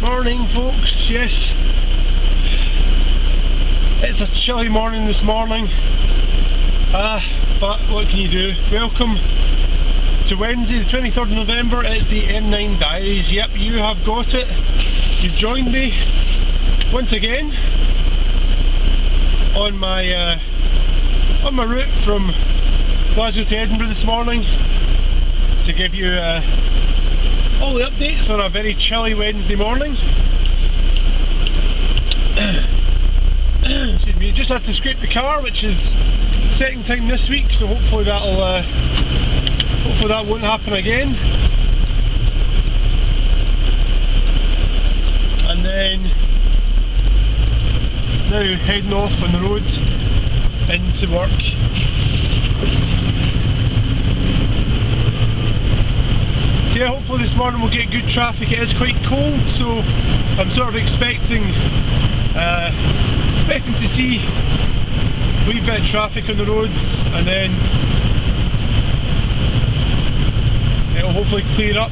Morning folks, yes. It's a chilly morning this morning. But what can you do? Welcome to Wednesday the 23rd of November. It's the M9 Diaries. Yep, you have got it. You've joined me once again on my route from Glasgow to Edinburgh this morning to give you all the updates on a very chilly Wednesday morning. Excuse me, just had to scrape the car, which is second time this week, so hopefully that won't happen again. And then now heading off on the road into work. So yeah, hopefully this morning we'll get good traffic. It is quite cold, so I'm sort of expecting to see a wee bit of traffic on the roads, and then it'll hopefully clear up.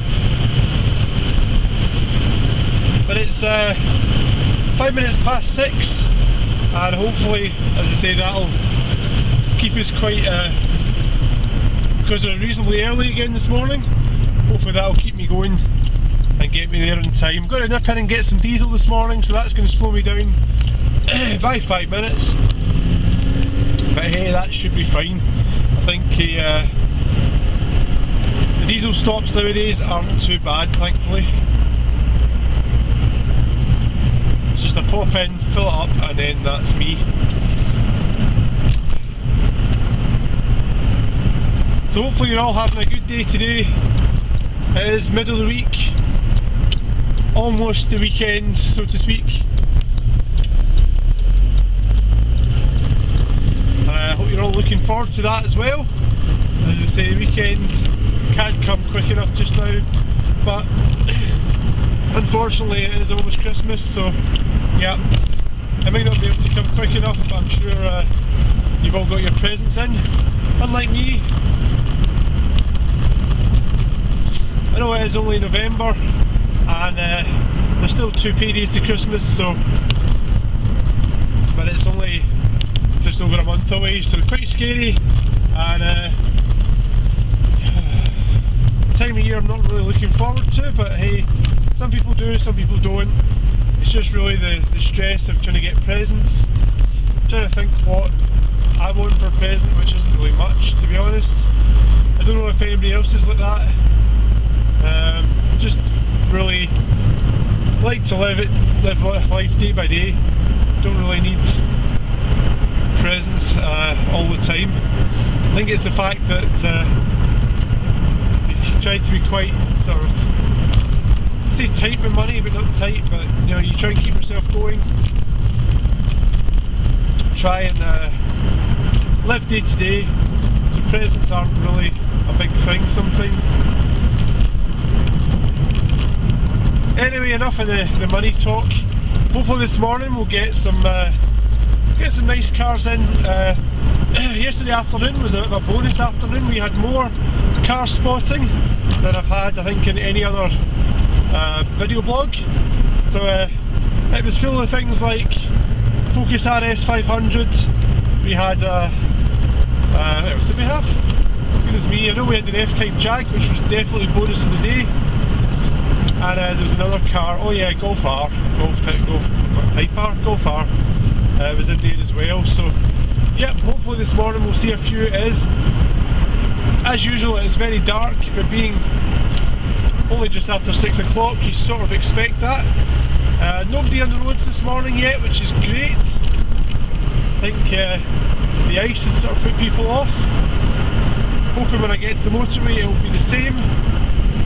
But it's 5 minutes past 6, and hopefully, as I say, that'll keep us quite, because we're reasonably early again this morning, hopefully that'll keep me going and get me there in time. I'm going to nip in and get some diesel this morning, so that's going to slow me down by 5 minutes. But hey, that should be fine. I think the diesel stops nowadays aren't too bad, thankfully. It's just a pop in, fill it up, and then that's me. So hopefully you're all having a good day today. It is middle of the week, almost the weekend, so to speak. I hope you're all looking forward to that as well. As I say, the weekend can't come quick enough just now, but unfortunately it is almost Christmas, so yeah, it might not be able to come quick enough, but I'm sure you've all got your presents in. Unlike me, I know it is only November, and there's still 2 paydays to Christmas, so, but it's only just over a month away, so quite scary, and time of year I'm not really looking forward to, but hey, some people do, some people don't. It's just really the stress of trying to get presents, trying to think what I want for a present, which isn't really much, to be honest. I don't know if anybody else is like that. Just really like to live life day by day. Don't really need presents all the time. I think it's the fact that you try to be quite sort of, say tight with money, but not tight, but you know, you try and keep yourself going. Try and live day to day, so presents aren't really a big thing sometimes. Anyway, enough of the money talk. Hopefully this morning we'll get some nice cars in. Yesterday afternoon was a bonus afternoon. We had more car spotting than I've had, I think, in any other video blog. So it was full of things like Focus RS 500. We had what else did we have? Goodness me, I know we had an F-Type Jag, which was definitely bonus of the day. And there's another car, oh yeah, Golf R was in there as well. So yep, hopefully this morning we'll see a few. It is, as usual, it's very dark, but being only just after 6 o'clock, you sort of expect that. Nobody on the roads this morning yet, which is great. I think the ice has sort of put people off. Hoping when I get to the motorway it will be the same,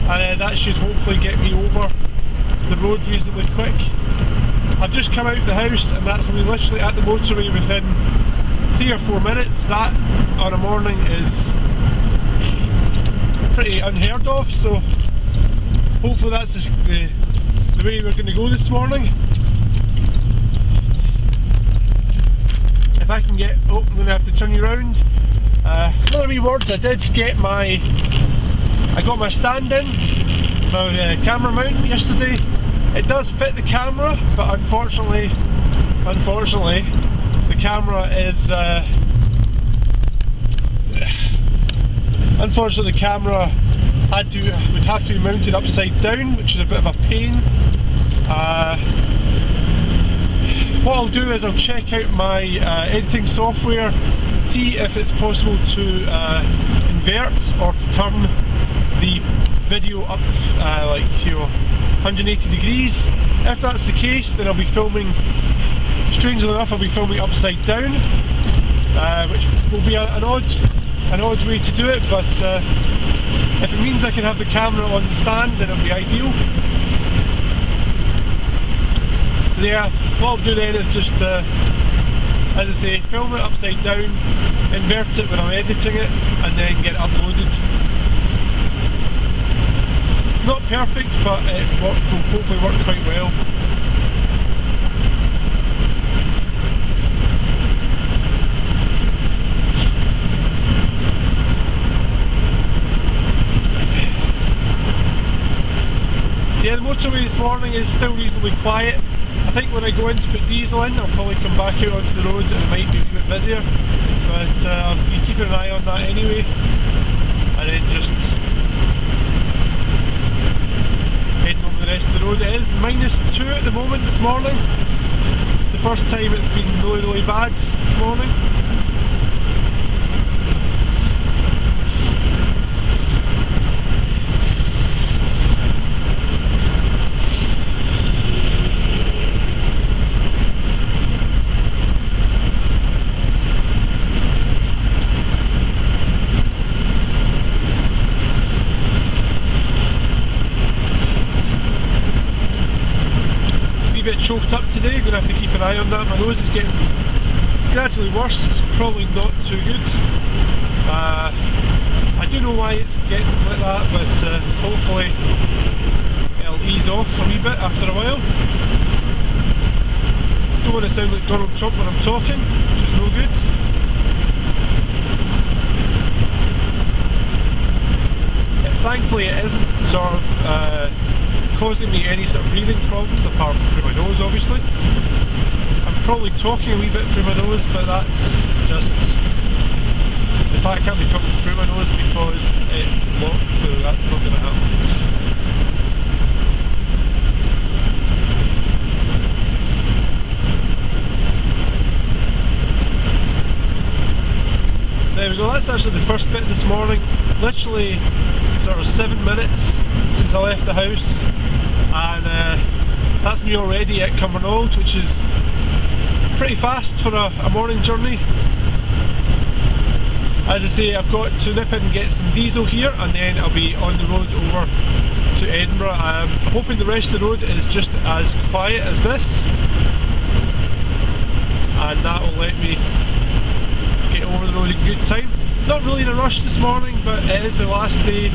and that should hopefully get me over the road reasonably quick. I've just come out of the house, and that's only literally at the motorway within 3 or 4 minutes. That on a morning is pretty unheard of, so hopefully that's the way we're going to go this morning. If I can get, oh, I'm going to have to turn you around. Another wee word, I got my stand in. Now, camera mount yesterday, it does fit the camera, but unfortunately, the camera is would have to be mounted upside down, which is a bit of a pain. What I'll do is I'll check out my editing software, see if it's possible to invert or to turn the video up like 180 degrees. If that's the case, then I'll be filming, strangely enough, I'll be filming upside down, which will be an odd way to do it, but if it means I can have the camera on the stand, then it'll be ideal. So yeah, what I'll do then is just, as I say, film it upside down, invert it when I'm editing it, and then get it uploaded. It's not perfect, but it will hopefully work quite well. Yeah, the motorway this morning is still reasonably quiet. I think when I go in to put diesel in, I'll probably come back out onto the road and it might be a bit busier, but I'll be keeping an eye on that anyway, and then just heading over the rest of the road. It is -2 at the moment this morning. It's the first time it's been really bad this morning. Choked up today, going to have to keep an eye on that. My nose is getting gradually worse, it's probably not too good. I don't know why it's getting like that, but hopefully it'll ease off a wee bit after a while. Don't want to sound like Donald Trump when I'm talking, which is no good. Thankfully it isn't sort of causing me any sort of breathing problems apart from through my nose, obviously. I'm probably talking a wee bit through my nose, but that's just... In fact, I can't be talking through my nose because it's blocked, so that's not going to happen. There we go, that's actually the first bit this morning. Literally sort of 7 minutes since I left the house, and that's me already at Cumbernauld, which is pretty fast for a morning journey. As I say, I've got to nip in and get some diesel here, and then I'll be on the road over to Edinburgh. I'm hoping the rest of the road is just as quiet as this, and that will let me get over the road in good time. Not really in a rush this morning, but it is the last day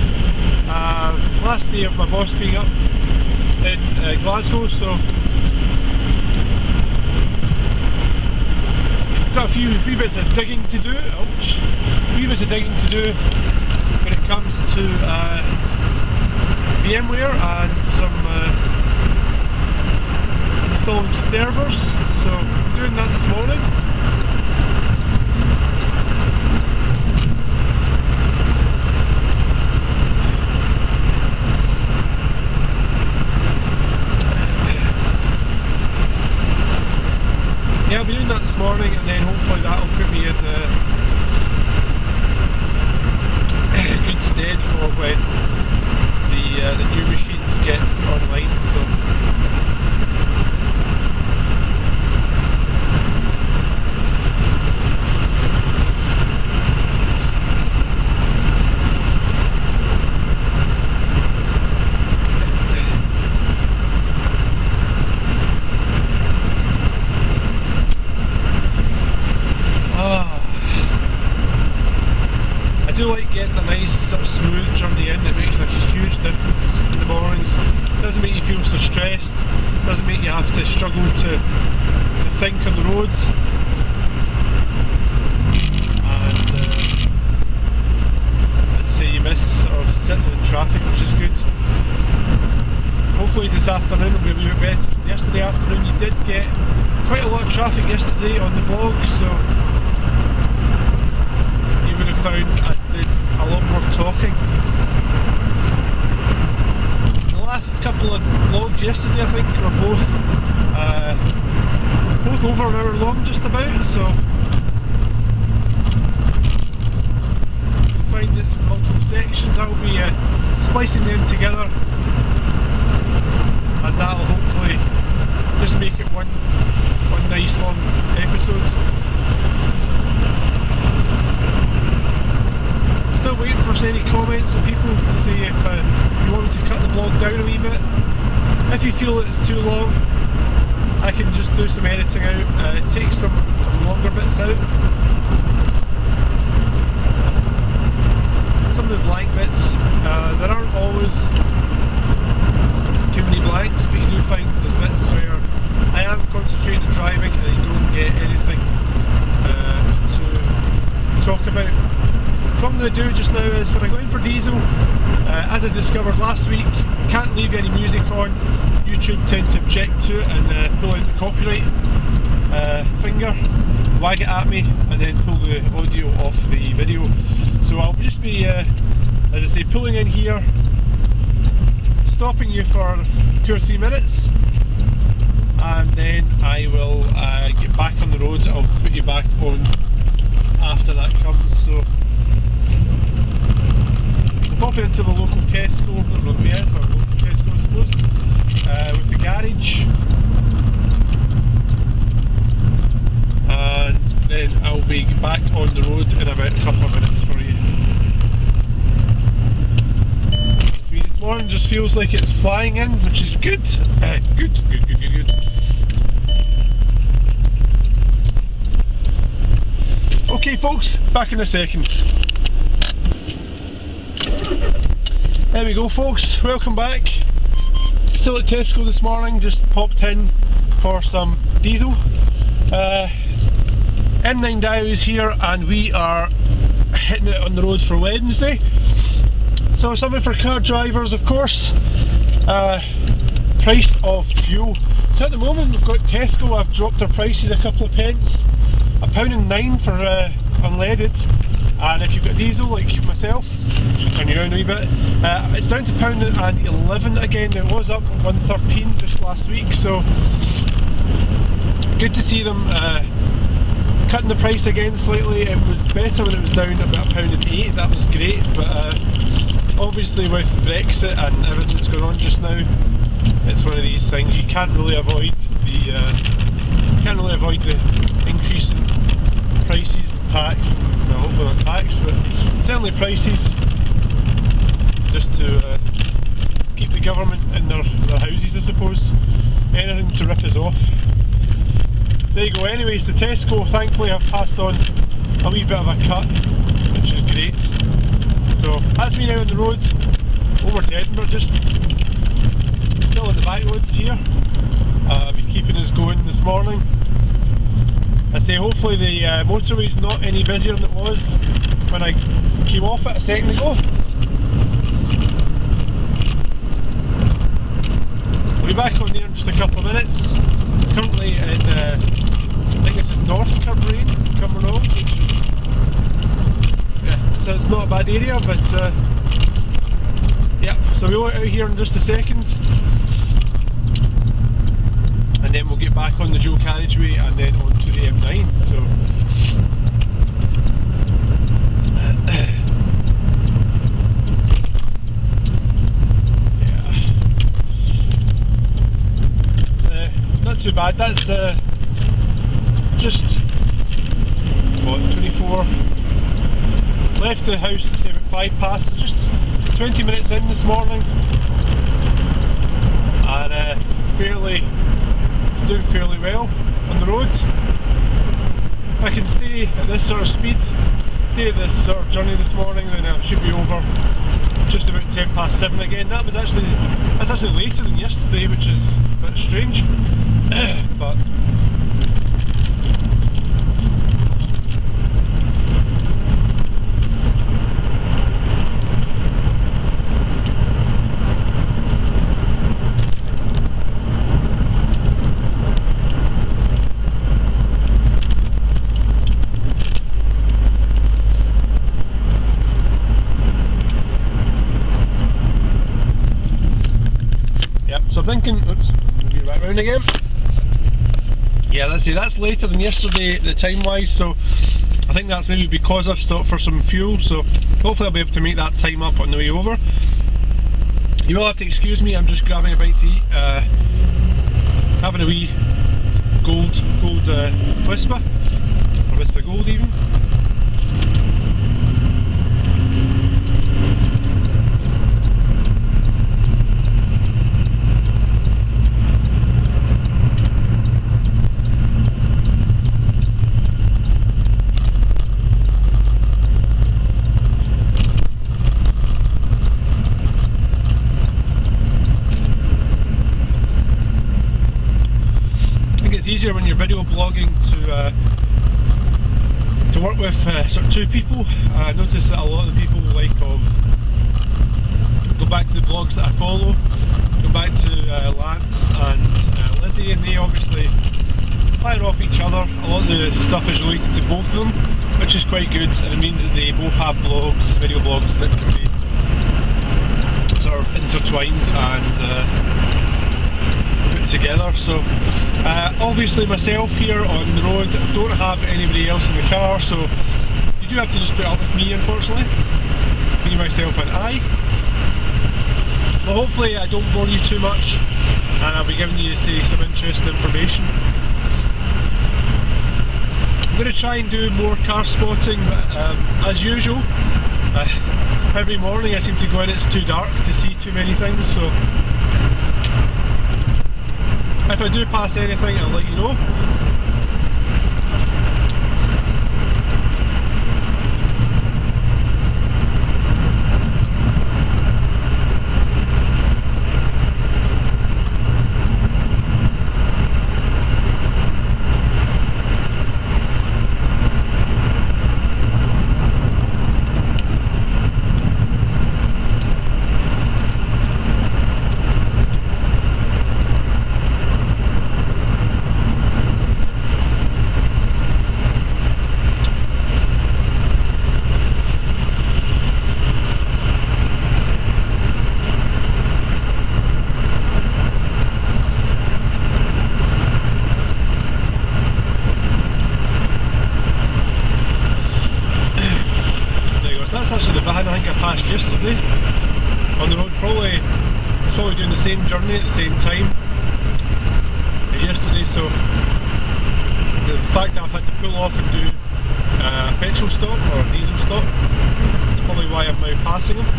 of my boss being up in Glasgow, so I've got a few bits of digging to do. Ouch! A few bits of digging to do when it comes to VMware and some installing servers. So I'm doing that this morning. Yeah, I'll be doing that this morning, and then hopefully that'll put me in good stead for when the new machines get online. So I do like getting a nice sort of smooth journey in. It makes a huge difference in the mornings. It doesn't make you feel so stressed, it doesn't make you have to struggle to think on the road. And I'd say you miss sort of sitting in traffic, which is good. afternoon will be a wee bit better. Yesterday afternoon you did get quite a lot of traffic yesterday on the vlog, so you would have found I did a lot more talking. The last couple of vlogs yesterday I think were both over an hour long just about, so you'll find it's multiple sections. I'll be splicing them together, and that'll hopefully just make it one nice long episode. Still waiting for any comments from people to see if you want me to cut the vlog down a wee bit. If you feel it's too long, I can just do some editing out, take some longer bits out. Some of the blank bits, there aren't always too many blanks, but you do find there's bits where I am concentrating on driving and you don't get anything to talk about. The problem that I do just now is when I go in for diesel, as I discovered last week, can't leave any music on. YouTube tends to object to it and pull out the copyright finger, wag it at me, and then pull the audio off the video. So I'll just be, as I say, pulling in here, stopping you for 2 or 3 minutes, and then I will get back on the roads. I'll put you back on after that comes. So popping into the local Tesco, not really yet, but local Tesco I suppose, with the garage, and then I'll be back on the road in about a couple of minutes for you. This morning just feels like it's flying in, which is good. Good. Okay folks, back in a second. There we go folks, welcome back. Still at Tesco this morning, just popped in for some diesel. M9 Diaries here, and we are hitting it on the road for Wednesday. So something for car drivers of course. Price of fuel. So at the moment we've got Tesco, I've dropped their prices a couple of pence. £1.09 for unleaded, and if you've got diesel like myself, turn you around a wee bit, it's down to £1.11 again. It was up at £1.13 just last week, so good to see them cutting the price again slightly. It was better when it was down about £1.08, that was great, but obviously with Brexit and everything that's going on just now, it's one of these things you can't really avoid the increase in prices, tax, well hopefully not tax, but certainly prices, just to keep the government in their houses I suppose, anything to rip us off. There you go. Anyway, so Tesco thankfully have passed on a wee bit of a cut, which is great. So that's me now on the road over to Edinburgh, just still in the backwoods here. I've been keeping us going this morning. I say hopefully the motorway's not any busier than it was when I came off it a second ago. We'll be back on there in just a couple of minutes. Currently in, I think this is North Cumbernauld, which is, yeah, so it's not a bad area, but yeah, so we'll out here in just a second. And then we'll get back on the dual carriageway and then on to the M9. So yeah, not too bad. That's just what, 24. Left the house to say about 5 past. Just 20 minutes in this morning, and doing fairly well on the road. If I can stay at this sort of speed, stay at this sort of journey this morning, then I should be over just about 7 past 7 again. That's actually later than yesterday, which is a bit strange, but thinking, oops, be right round again. Yeah, let's see, that's later than yesterday, the time wise, so I think that's maybe because I've stopped for some fuel, so hopefully I'll be able to make that time up on the way over. You will have to excuse me, I'm just grabbing a bite to eat, having a wee gold Whisper, or Whisper Gold even. Easier when you're video blogging to work with sort of two people. I noticed that a lot of the people like go back to the blogs that I follow, go back to Lance and Lizzie, and they obviously fire off each other. A lot of the stuff is related to both of them, which is quite good, and it means that they both have blogs, video blogs that can be sort of intertwined and together. So obviously myself here on the road, don't have anybody else in the car, so you do have to just put up with me, unfortunately. Me, myself and I. But hopefully I don't bore you too much and I'll be giving you, say, some interesting information. I'm going to try and do more car spotting, but as usual, every morning I seem to go in, it's too dark to see too many things, so if I do pass anything, I'll let you know. I think I passed yesterday on the road. It's probably doing the same journey at the same time as yesterday, so the fact that I've had to pull off and do a petrol stop or a diesel stop is probably why I'm now passing them.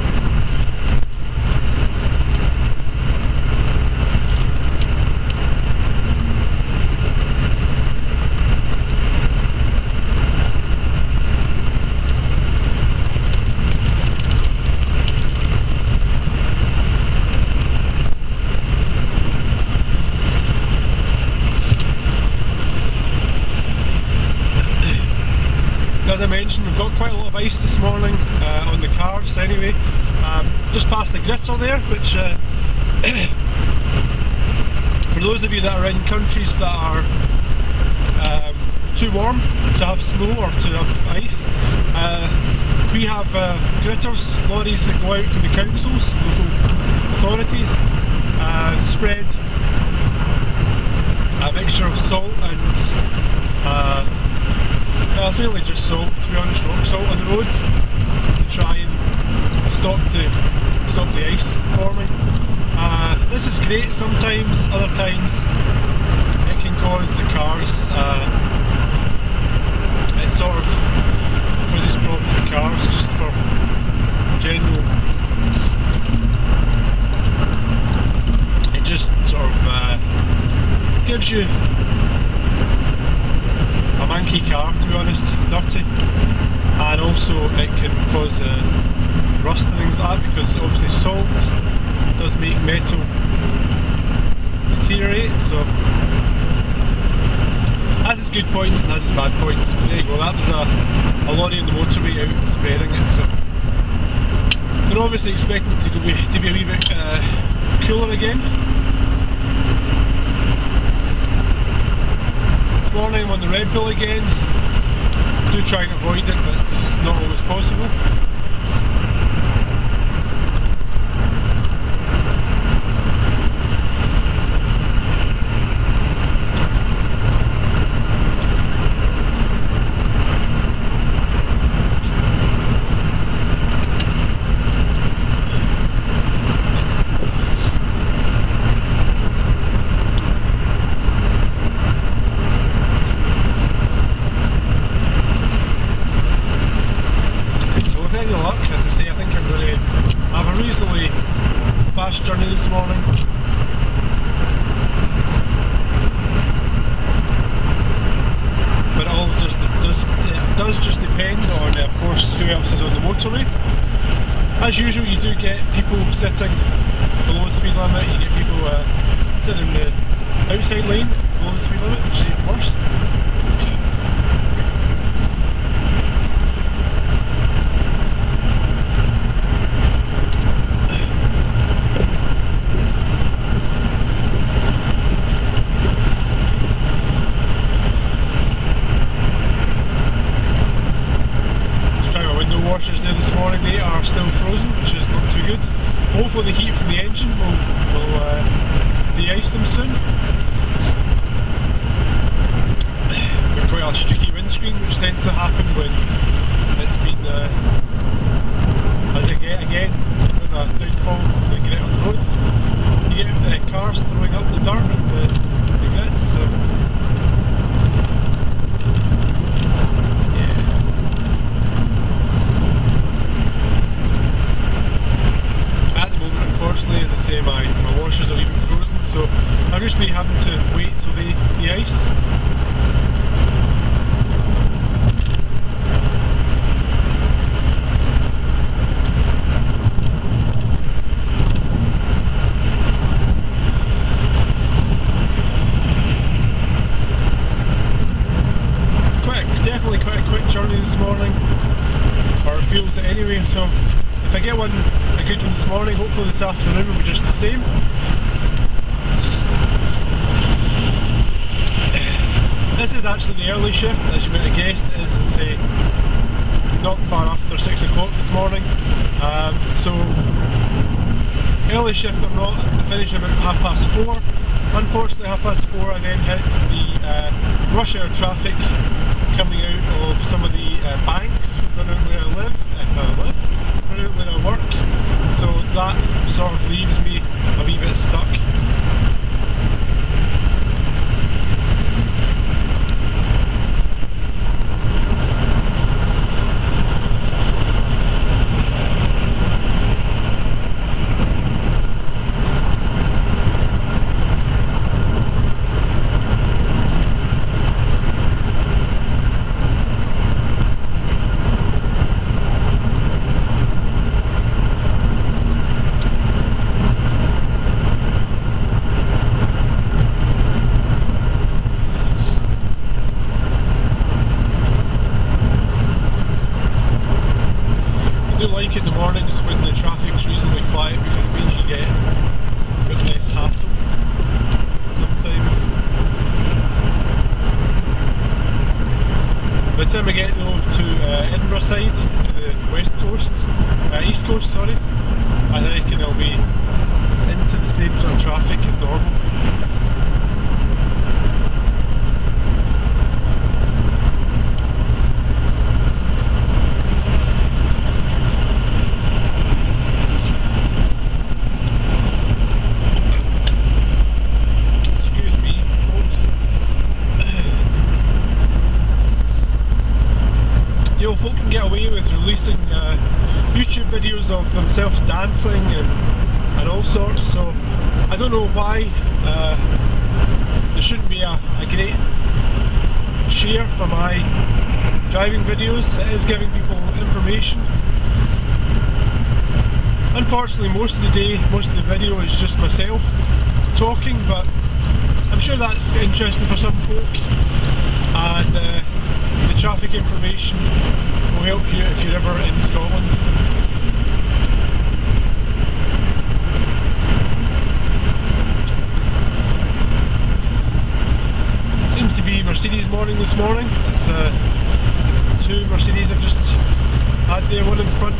As I mentioned, we've got quite a lot of ice this morning on the cars anyway. Just past the gritter there, which for those of you that are in countries that are too warm to have snow or to have ice, we have gritters, lorries that go out from the councils, local authorities, spread a mixture of salt and it's really just salt, to be honest, rock salt on the roads to try and stop the ice forming. This is great sometimes, other times it can cause the cars, it sort of causes problems for cars just for general. It just sort of gives you a manky car, to be honest, dirty, and also it can cause rust and things like that, because obviously salt does make metal deteriorate, so has its good points and has its bad points. But there you go, that was a lorry on the motorway out spreading it, so they're obviously expecting it to be a wee bit cooler again. This morning I'm on the Red Bull again. Do try and avoid it, but it's not always possible. morning. But it all does just depend on, of course, who else is on the motorway. As usual, you do get people sitting below the speed limit, you get people sitting in the outside lane below the speed limit, which is even worse. Washers there this morning, they are still frozen, which is not too good. Hopefully the heat from the engine will de-ice them soon. Got quite a streaky windscreen, which tends to happen when it's been, as I get again, with a downfall when you get out on the roads. You get cars throwing up the dirt and the grit, so unfortunately, as I say, my washers are even frozen, so I'm just having to wait till they de-ice. Definitely quite a quick journey this morning, or it feels it anyway, so if I get a good one this morning, hopefully this afternoon will be just the same. This is actually the early shift, as you might have guessed. It is, say, not far after 6 o'clock this morning. So, early shift or not, I finish about 4:30. Unfortunately, 4:30 I then hit the rush hour traffic coming out of some of the banks running where I live, running where I work, so that sort of leaves me a wee bit stuck. In the mornings when the traffic's reasonably quiet, because it means you get a bit less hassle sometimes. By the time I get though to Edinburgh side, to the west coast, east coast, sorry, I reckon I'll be into the same sort of traffic as normal. Folk can get away with releasing YouTube videos of themselves dancing and all sorts, so I don't know why there shouldn't be a great share for my driving videos. It is giving people information. Unfortunately, most of the day, most of the video is just myself talking, but I'm sure that's interesting for some folk, and the traffic information will help you if you're ever in Scotland. Seems to be Mercedes morning this morning. It's two Mercedes I've just had there, one in front.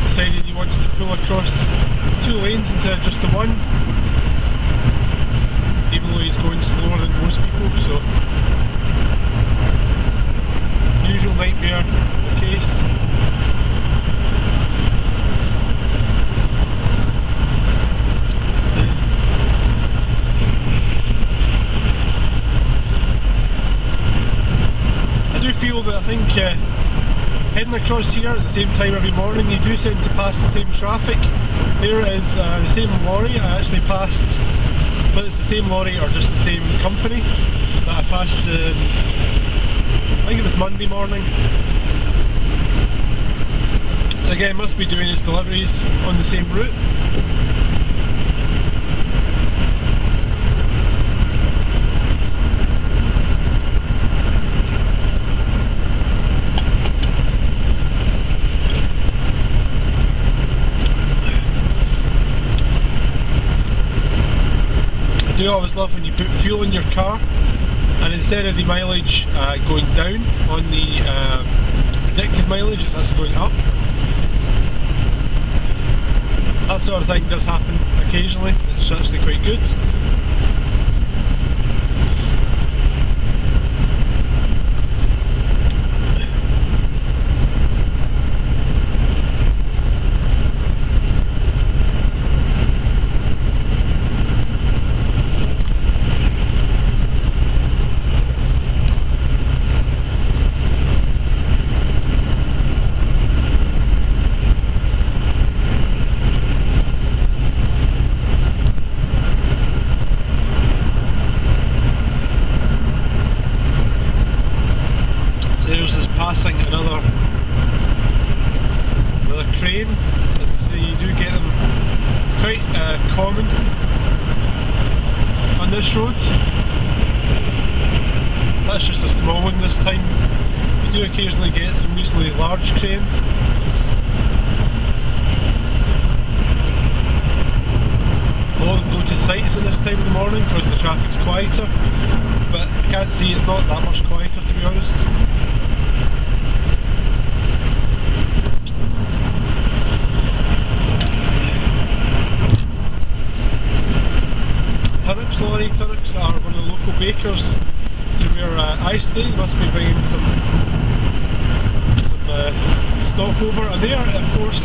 Decided he wanted to pull across 2 lanes instead of just the one, even though he's going slower than most people, so usual nightmare case. I do feel that I think heading driving across here at the same time every morning, you do tend to pass the same traffic. There is the same lorry I actually passed, but it's the same lorry or just the same company that I passed, I think it was Monday morning. So again, must be doing his deliveries on the same route. I do always love when you put fuel in your car and instead of the mileage going down on the predicted mileage, it's actually going up. That sort of thing does happen occasionally, it's actually quite good. Passing another crane. You do get them quite common on this road. That's just a small one this time. You do occasionally get some reasonably large cranes. A lot of them go to sites at this time of the morning because the traffic's quieter, but I can't see it's not that much quieter, to be honest. Turnips are one of the local bakers to where I stay. They must be bringing some stock over, and there, of course,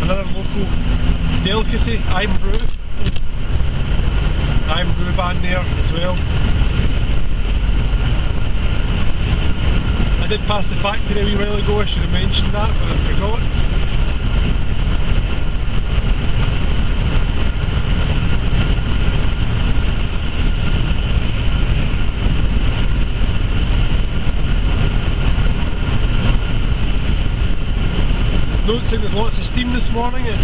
another local delicacy, I'm Brew van there as well. I did pass the factory a wee while ago, I should have mentioned that, but I forgot. Noticing there's lots of steam this morning at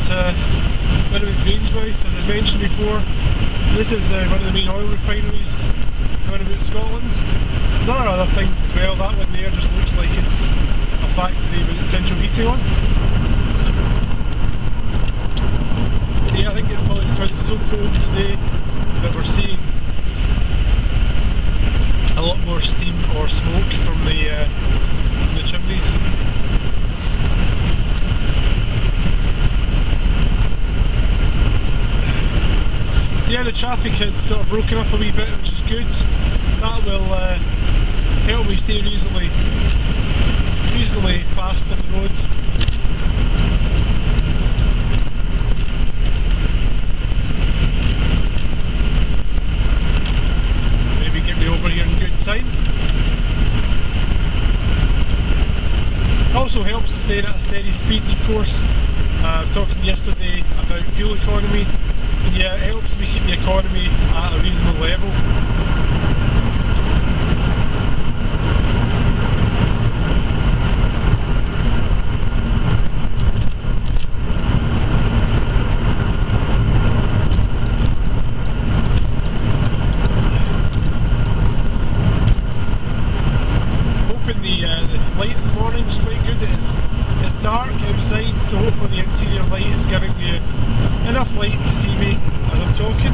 Grangemouth, as I mentioned before. This is one of the main oil refineries going about Scotland. There are other things as well. That one there just looks like it's a factory with central heating on. Yeah, I think it's probably because it's so cold today that we're seeing a lot more steam or smoke from the chimneys. Yeah, the traffic has sort of broken up a wee bit, which is good. That will help me stay reasonably fast on the roads. Maybe get me over here in good time. It also helps staying at a steady speed, of course. Talking yesterday about fuel economy. Yeah, it helps me keep the economy at a reasonable level. Hoping the light this morning is quite good. It's dark outside, so hopefully the interior light is giving you enough light to see me as I'm talking.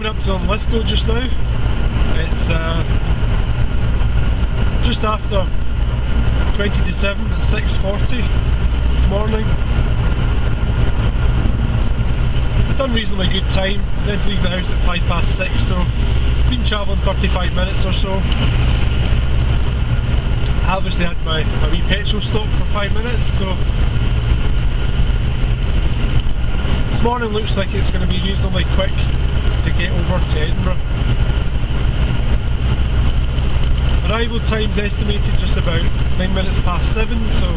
coming up to Lithgow just now. It's just after 20 to 7 at 6:40 this morning. I've done reasonably good time. I did leave the house at 6:05, so been travelling 35 minutes or so. I obviously had my wee petrol stop for 5 minutes, so this morning looks like it's going to be reasonably quick to get over to Edinburgh. Arrival time's estimated just about 9 minutes past 7, so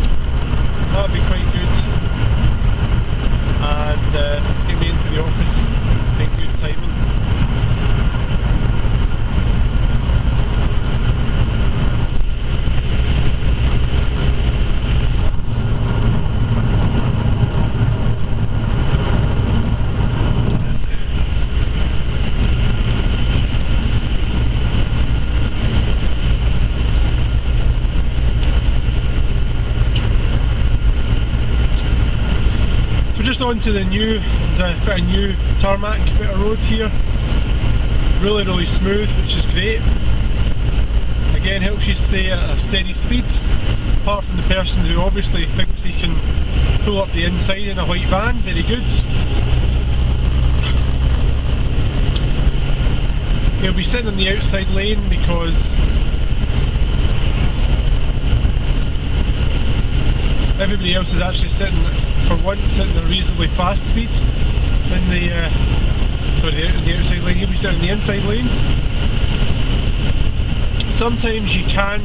that'll be quite good. And get me into the office in good timing. Onto the new, there's a bit of new tarmac bit of road here, really smooth, which is great. Again, helps you stay at a steady speed, apart from the person who obviously thinks he can pull up the inside in a white van. Very good. He'll be sitting in the outside lane because everybody else is actually sitting, for once, sitting at a reasonably fast speed in the the outside lane. He'll be sitting in the inside lane. Sometimes you can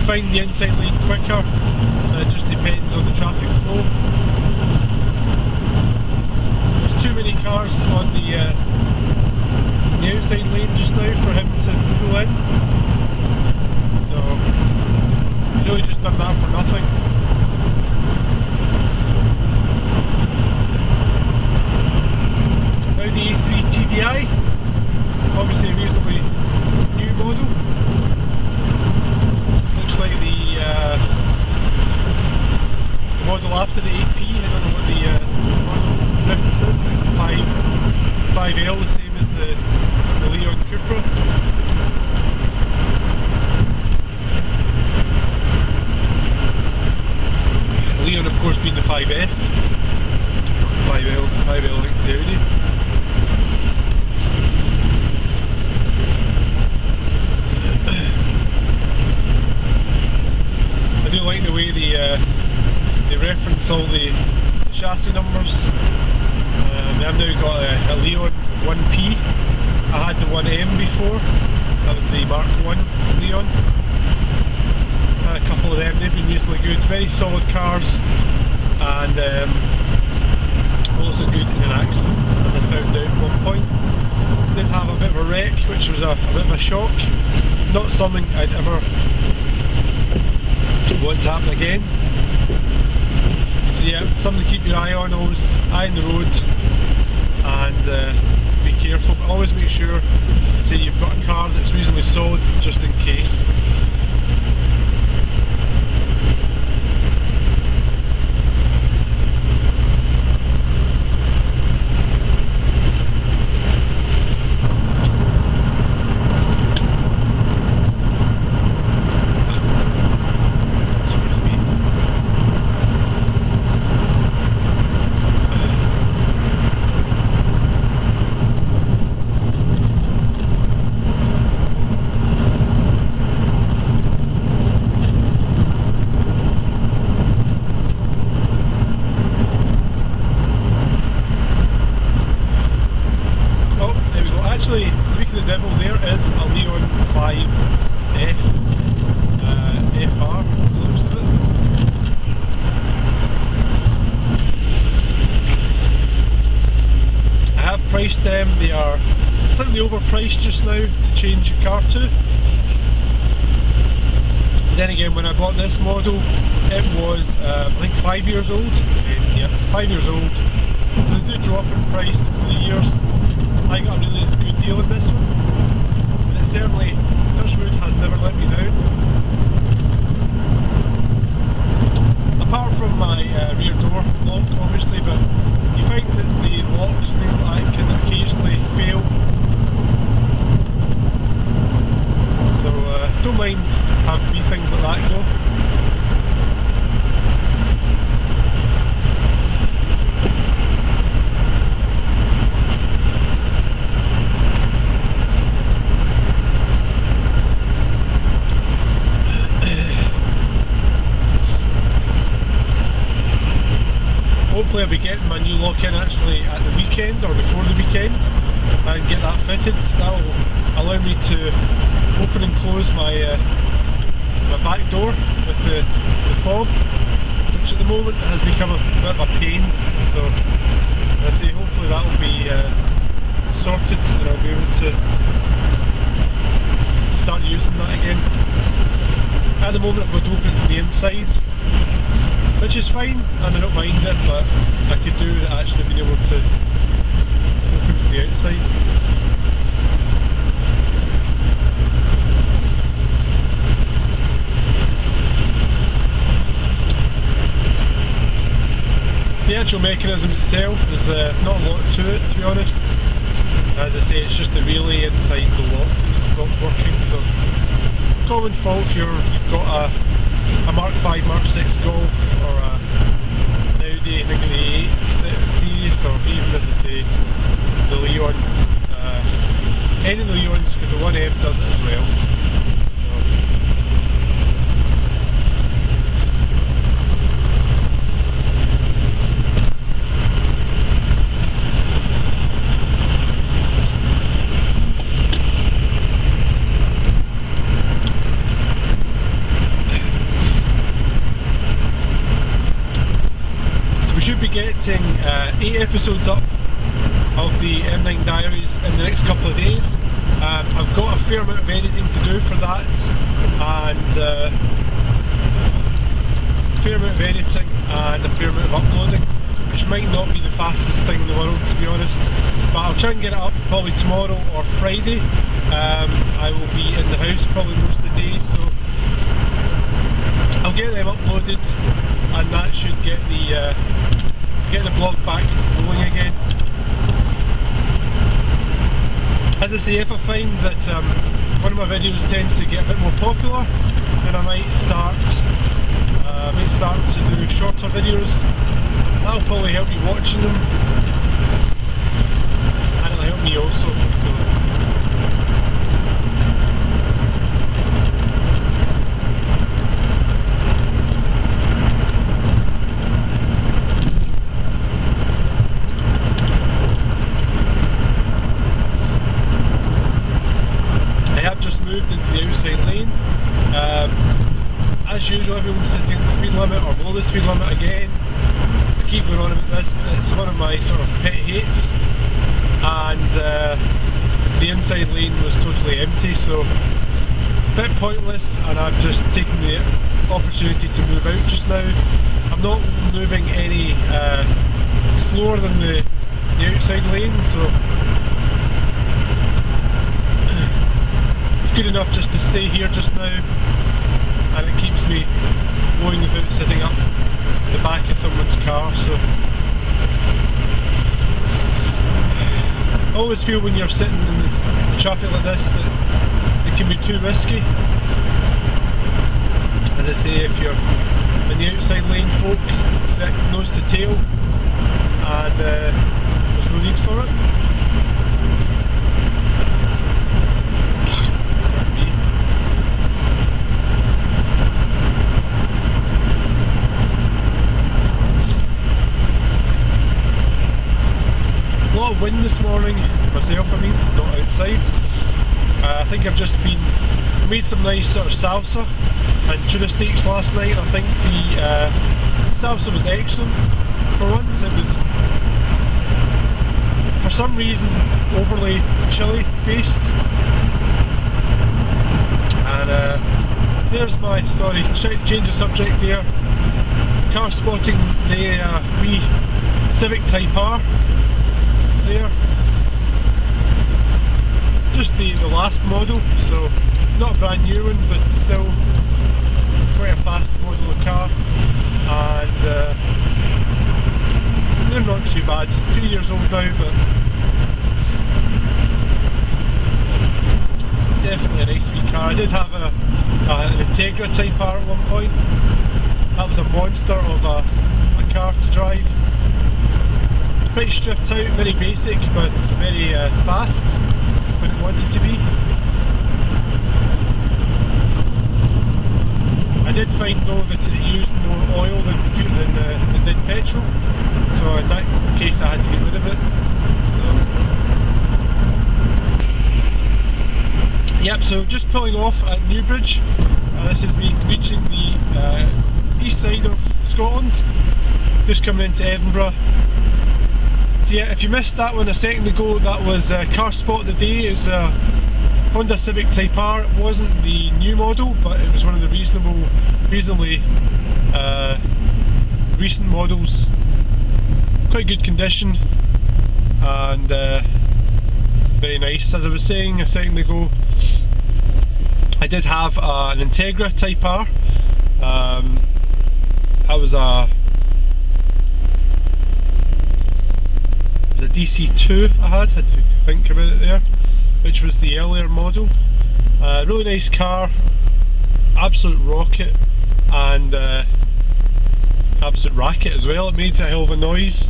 find the inside lane quicker, it just depends on the traffic flow. There's too many cars on the outside lane just now for him to pull in, so he's really just done that for nothing. The A3 TDI, obviously a reasonably new model. Looks like the model after the 8P, I don't know what the reference is, it's the 5L, the same as the Leon Cupra. Leon of course being the 5F, 5L like the Audi. I do like the way they reference all the chassis numbers. I've now got a Leon 1P. I had the 1M before. That was the Mark 1 Leon. Had a couple of them. They've been reasonably good. Very solid cars, and also good in an accident, as I found out at one point. Did have a bit of a wreck, which was a bit of a shock. Not something I'd ever want to happen again. So yeah, something to keep your eye on, always eye on the road, and be careful, but always make sure that you've got a car that's reasonably solid just in case. They are slightly overpriced just now to change your car to. Then again, when I bought this model, it was I think 5 years old. Yeah, 5 years old. So they do drop in price over the years. I got a really good deal in this one, and it certainly, Touchwood, has never let me down. Apart from my rear door lock, obviously, but you find that the locks, things like that, can occasionally fail lock in actually at the weekend or before the weekend and get that fitted. That will allow me to open and close my my back door with the fob, which at the moment has become a bit of a pain. So I say hopefully that will be sorted and I'll be able to start using that again. At the moment I've got to open from the inside, which is fine and I don't mind it, but I could do with actually being able to open from the outside. The actual mechanism itself is not a lot to it, to be honest. As I say, it's just the relay inside the lock that's stopped working, so common fault if you've got a Mark 5, Mark 6 Golf or a Audi 8 series, or even, as I say, the Leon, any of the Leons, because the 1M does it as well. Getting 8 episodes up of the M9 Diaries in the next couple of days. I've got a fair amount of editing to do for that, and a fair amount of editing and a fair amount of uploading, which might not be the fastest thing in the world, to be honest, but I'll try and get it up probably tomorrow or Friday. I will be in the house probably most of the day, so I'll get them uploaded, and that should get the blog back rolling again. As I say, if I find that one of my videos tends to get a bit more popular, then I might start to do shorter videos. That'll probably help you watching them, and it'll help me also. So as usual, everyone's sitting at the speed limit or below the speed limit again. I keep going on about this, but it's one of my sort of pet hates, and the inside lane was totally empty, so a bit pointless, and I've just taken the opportunity to move out just now. I'm not moving any slower than the outside lane, so it's good enough just to stay here just now, and it keeps me flowing without sitting up the back of someone's car. So I always feel when you're sitting in the traffic like this that it can be too risky. As I say, if you're in the outside lane, folk sit nose to tail, and there's no need for it. Wind this morning, myself I mean, not outside. I think I've just made some nice sort of salsa and tuna steaks last night. I think the salsa was excellent for once. It was, for some reason, overly chili based. And there's my, sorry, change of subject there. Car spotting the wee Civic Type R. There, just the last model, so not a brand new one, but still quite a fast model of car, and they're not too bad. 3 years old now, but definitely a nice wee car. I did have an Integra Type R at one point. That was a monster of a car to drive. Pretty stripped out, very basic, but very fast when it wanted to be. I did find though that it used more oil than did petrol, so in that case I had to get rid of it. Yep, so just pulling off at Newbridge. This is me reaching the east side of Scotland, just coming into Edinburgh. So yeah, if you missed that one a second ago, that was car spot of the day. It was a Honda Civic Type R. It wasn't the new model, but it was one of the reasonably recent models. Quite good condition and very nice. As I was saying a second ago, I did have an Integra Type R. That was a DC2 I had to think about it there, which was the earlier model. Really nice car, absolute rocket, and absolute racket as well. It made a hell of a noise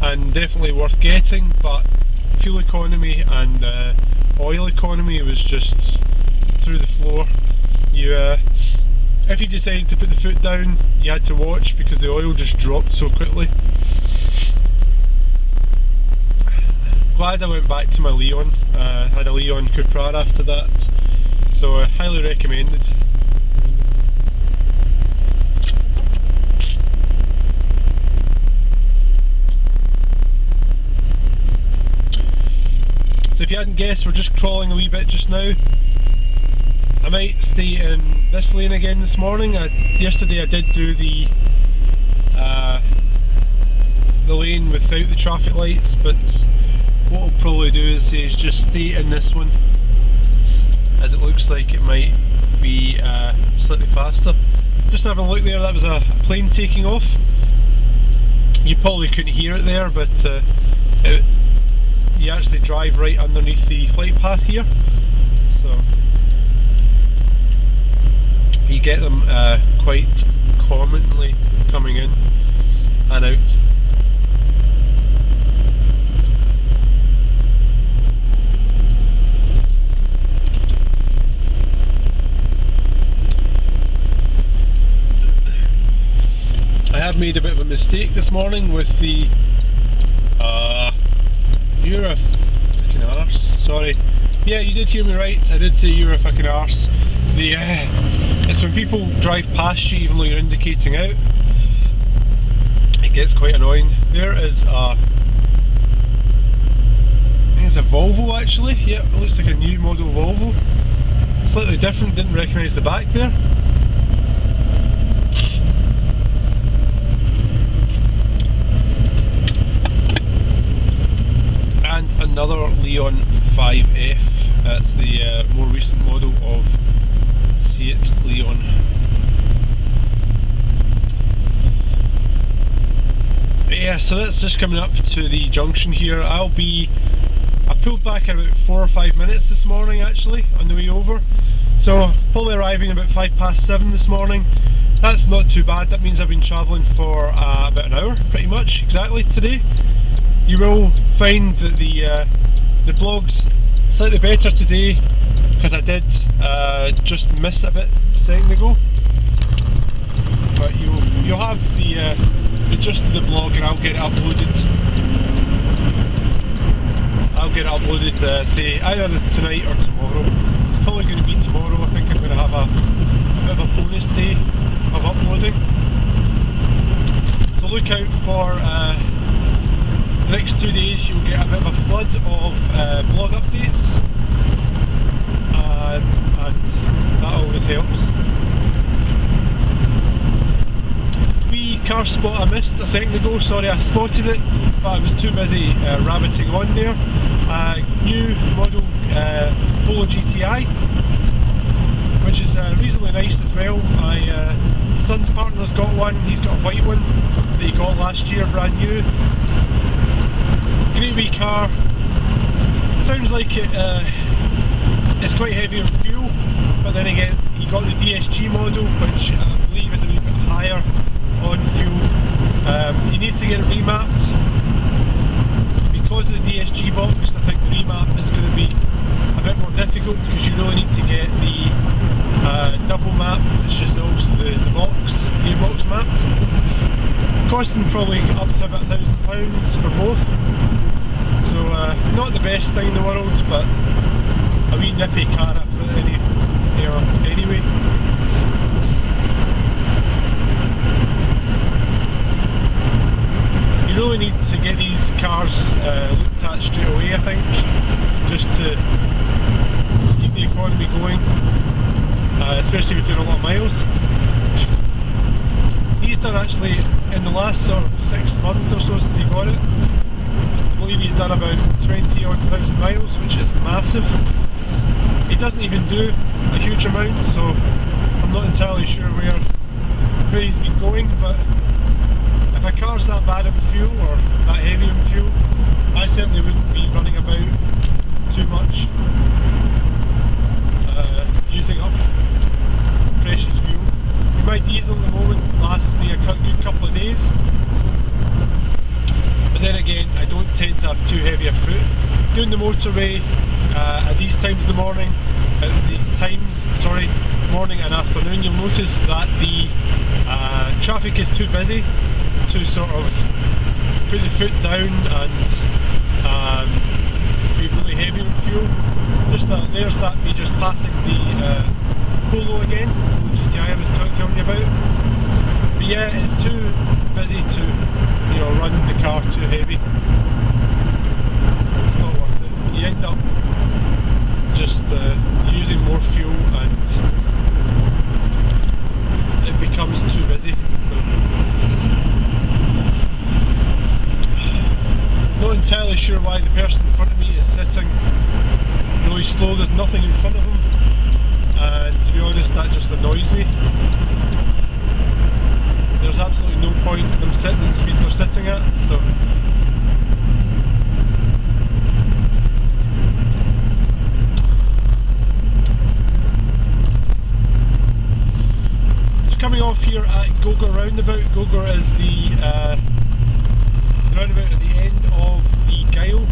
and definitely worth getting, but fuel economy and oil economy was just through the floor. If you decided to put the foot down, you had to watch because the oil just dropped so quickly. Glad I went back to my Leon. Had a Leon Cupra after that, so highly recommended. So if you hadn't guessed, we're just crawling a wee bit just now. I might stay in this lane again this morning. Yesterday I did do the lane without the traffic lights, but what I'll probably do is just stay in this one, as it looks like it might be slightly faster. Just having a look there, that was a plane taking off. You probably couldn't hear it there, but you actually drive right underneath the flight path here, so you get them quite commonly coming in and out. I have made a bit of a mistake this morning with the you're a fucking arse. Sorry. Yeah, you did hear me right. I did say you're a fucking arse. It's when people drive past you even though you're indicating out. It gets quite annoying. There is I think it's a Volvo actually. Yep, it looks like a new model Volvo. Slightly different, didn't recognise the back there. And another Leon 5F. That's the more recent model of Seat Leon. But yeah, so that's just coming up to the junction here. I pulled back about 4 or 5 minutes this morning actually on the way over. So probably arriving about 7:05 this morning. That's not too bad. That means I've been travelling for about an hour, pretty much exactly today. You will find that the vlog's slightly better today because I did just miss a bit a second ago. But you'll have the gist of the vlog, and I'll get it uploaded. Say either tonight or tomorrow. It's probably going to be tomorrow. I think I'm going to have a bit of a bonus day of uploading. So look out for the next 2 days. You'll get a bit of a flood of vlog updates, and that always helps. Wee car spot I missed a second ago. Sorry, I spotted it, but I was too busy rabbiting on there. New model Polo GTI, which is reasonably nice as well. My son's partner's got one. He's got a white one that he got last year, brand new. Great wee car. Sounds like it's quite heavy on fuel, but then again he got the DSG model, which I believe is a wee bit higher on fuel. You need to get it remapped because of the DSG box. I think the remap is going to be a bit more difficult because you really need to get the double map, which is also the gearbox map, costing probably up to about £1,000 for both. So not the best thing in the world, but a wee nippy car anyway. You really need to get these cars looked at straight away, I think, just to keep the economy going, especially if you're doing a lot of miles. He's done actually, in the last sort of 6 months or so since he got it, I believe he's done about 20,000 miles, which is massive. He doesn't even do a huge amount, so I'm not entirely sure where he's been going, but if a car's that bad in fuel or that heavy in fuel, I certainly wouldn't be running about too much, using up precious fuel. My diesel at the moment lasts me a good couple of days, but then again I don't tend to have too heavy a foot. Doing the motorway at these times in the morning, morning and afternoon, you'll notice that the traffic is too busy to sort of put the foot down and be really heavy on fuel. There's that me just passing the Polo again, the GTI I was telling you about. But yeah, it's too busy to run the car too heavy. It's not worth it. You end up just using more fuel and it becomes too busy. So not entirely sure why the person in front of me is sitting really slow. There's nothing in front of him, and to be honest, that just annoys me. There's absolutely no point in them sitting at the speed they're sitting at, so coming off here at Gogar roundabout. Gogar is the roundabout at the end of the Gyle